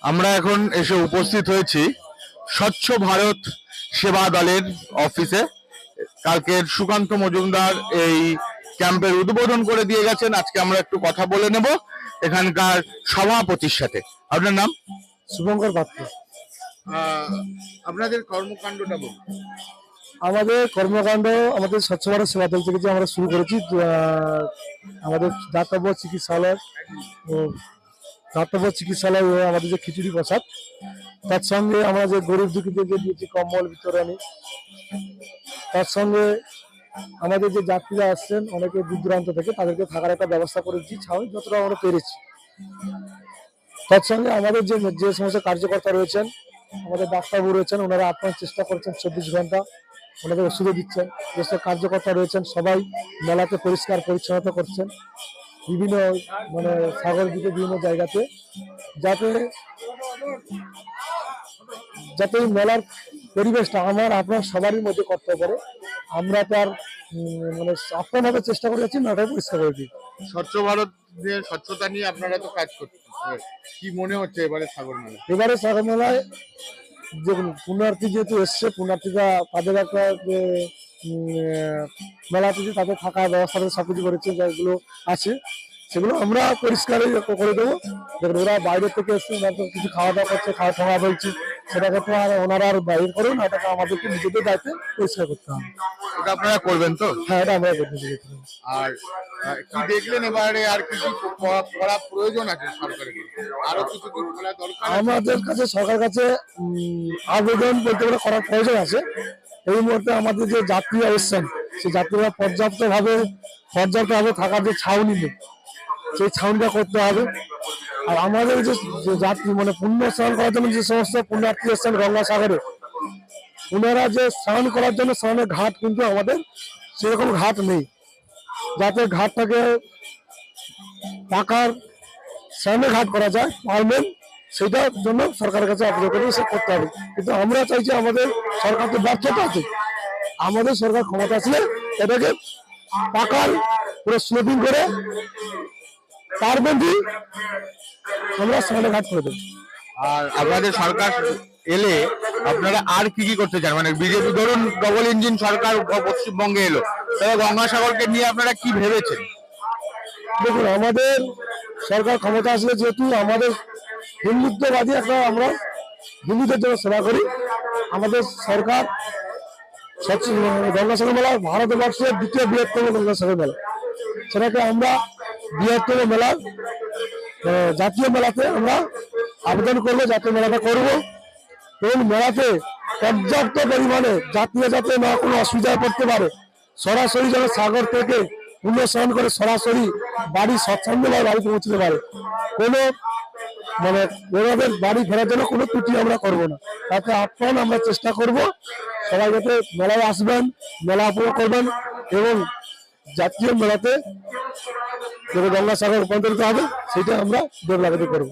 আমরা এখন এসে উপস্থিত হয়েছি স্বচ্ছ ভারত সেবা দলের অফিসে। কালকের সুকান্ত মজুমদার এই ক্যাম্পের উদ্বোধন করে দিয়ে গেছেন। আজকে আমরা একটু কথা বলে নেব এখানকার সভাপতির সাথে। আপনার নাম? শুভঙ্কর পাত্র। আপনাদের কর্মকাণ্ডটা বলুন। আমাদের কর্মকাণ্ড আমাদের স্বচ্ছ ভারত সেবা দল থেকে যে আমরা শুরু করেছি। আমাদের দাতব্য চিকিৎসালয় আমাদের যে খিচুড়ি প্রসাদ, তার সঙ্গে আমরা যে গরিব দুঃখীদেরকে দিয়েছি কম্বল বিতরণী, তার সঙ্গে আমাদের যে যাত্রীরা আসছেন অনেকে দূর দূরান্ত থেকে, তাদেরকে থাকার একটা ব্যবস্থা করেছি ছাউনি যতটা আমরা পেরেছি। তার সঙ্গে আমাদের যে সমস্ত কার্যকর্তা রয়েছেন, আমাদের ডাক্তারবাবু রয়েছেন, ওনারা আপ্রাণ চেষ্টা করছেন 24 ঘন্টা ওনাদের ওষুধও দিচ্ছেন। যেসব কার্যকর্তা রয়েছেন সবাই মেলাতে পরিষ্কার পরিচ্ছন্নতা করছেন বিভিন্ন সাগর দিকে বিভিন্ন জায়গাতে, যাতে মেলার পরিবেশটা আমার আপনার সবারই মধ্যে করতে পারে। আমরা তার আপ্রাণভাবে চেষ্টা করে যাচ্ছি মেলাটাকে পরিষ্কার করে দিই। স্বচ্ছ ভারত নিয়ে, স্বচ্ছতা নিয়ে আপনারা তো কাজ করছেন, কি মনে হচ্ছে এবারে সাগর মেলা? এবারে সাগর মেলায় দেখুন, পুণ্যার্থী যেহেতু এসছে, পুণ্যার্থীরা তাদের একটা মেলাতে তাদের থাকার ব্যবস্থা সবকিছু করেছে, যেগুলো আছে সেগুলো আমরা পরিষ্কার করে দেবো। দেখুন, ওরা বাইরে থেকে এসছে, ওরা তো কিছু খাওয়া দাওয়া করছে, খাওয়া খাওয়া বলছে, সেটাকে তো আর ওনারা আর বাইরে করুন, এটাকে আমাদেরকে নিজেদের দায়িত্বে পরিষ্কার করতে হবে। এটা আপনারা করবেন তো? হ্যাঁ, এটা আমরা করতে চাই। আর কি দেখলেন এবারে, আর কি করা প্রয়োজন আছে সরকারের? আরো কিছু কি করা দরকার? আমাদের কাছে সরকারের কাছে আবেদন বলতে গেলে করার প্রয়োজন আছে। এই মুহূর্তে আমাদের যে যাত্রীরা এসছেন, সেই যাত্রীরা পর্যাপ্তভাবে থাকার যে ছাউনি নেই, সেই ছাউনিটা করতে হবে। আর আমাদের যে যাত্রী পুণ্য স্নান করার জন্য যে সমস্ত পুণ্যার্থী এসছেন গঙ্গাসাগরে, ওনারা যে স্নান করার জন্য স্নানের ঘাট কিন্তু আমাদের সেরকম ঘাট নেই। যাতে ঘাটটাকে পাকার স্নানের ঘাট করা যায় পারবেন, সেটার জন্য সরকারের কাছে আবেদন করে সে করতে হবে। কিন্তু আমরা চাইছি, আমাদের সরকার তো ব্যর্থতা আছে, আমাদের সরকার ক্ষমতা আসলে এটাকে পাকার পুরো স্লোপিং করে পারবেন আমরা স্নানের ঘাট করে দেবো। আর আপনাদের সরকার এলে আপনারা আর কি কি করতে চান? বিজেপি ধরুন ডবল ইঞ্জিন সরকার পশ্চিমবঙ্গে এলো, তবে গঙ্গাসাগরকে নিয়ে আপনারা কি ভেবেছেন? দেখুন, আমাদের সরকার ক্ষমতা আসলে, যেহেতু আমাদের হিন্দুত্ববাদী আমরা হিন্দুদের জন্য সেবা করি, আমাদের সরকার গঙ্গাসাগর মেলা ভারতবর্ষের দ্বিতীয় বৃহত্তম গঙ্গাসাগর মেলা, সেটাকে আমরা বৃহত্তম মেলা জাতীয় মেলাতে আমরা আবেদন করবো, জাতীয় মেলাটা করবো। এবং মেলাতে পর্যাপ্ত পরিমাণে যাত্রীরা যাতে না কোনো অসুবিধায় পড়তে পারে, সরাসরি যেন সাগর থেকে পুণ্য স্নান করে সরাসরি বাড়ি স্বচ্ছন্দভাবে বাড়ি পৌঁছতে পারে। কোনো ওনাদের বাড়ি ফেরার জন্য কোনো ত্রুটি আমরা করবো না, তাতে আপ্রাণ আমরা চেষ্টা করব সবাই যাতে মেলায় আসবেন, মেলা উপভোগ করবেন এবং জাতীয় মেলাতে যাতে গঙ্গাসাগর রূপান্তরিত হবে সেটা আমরা দেবলাগতি করবো।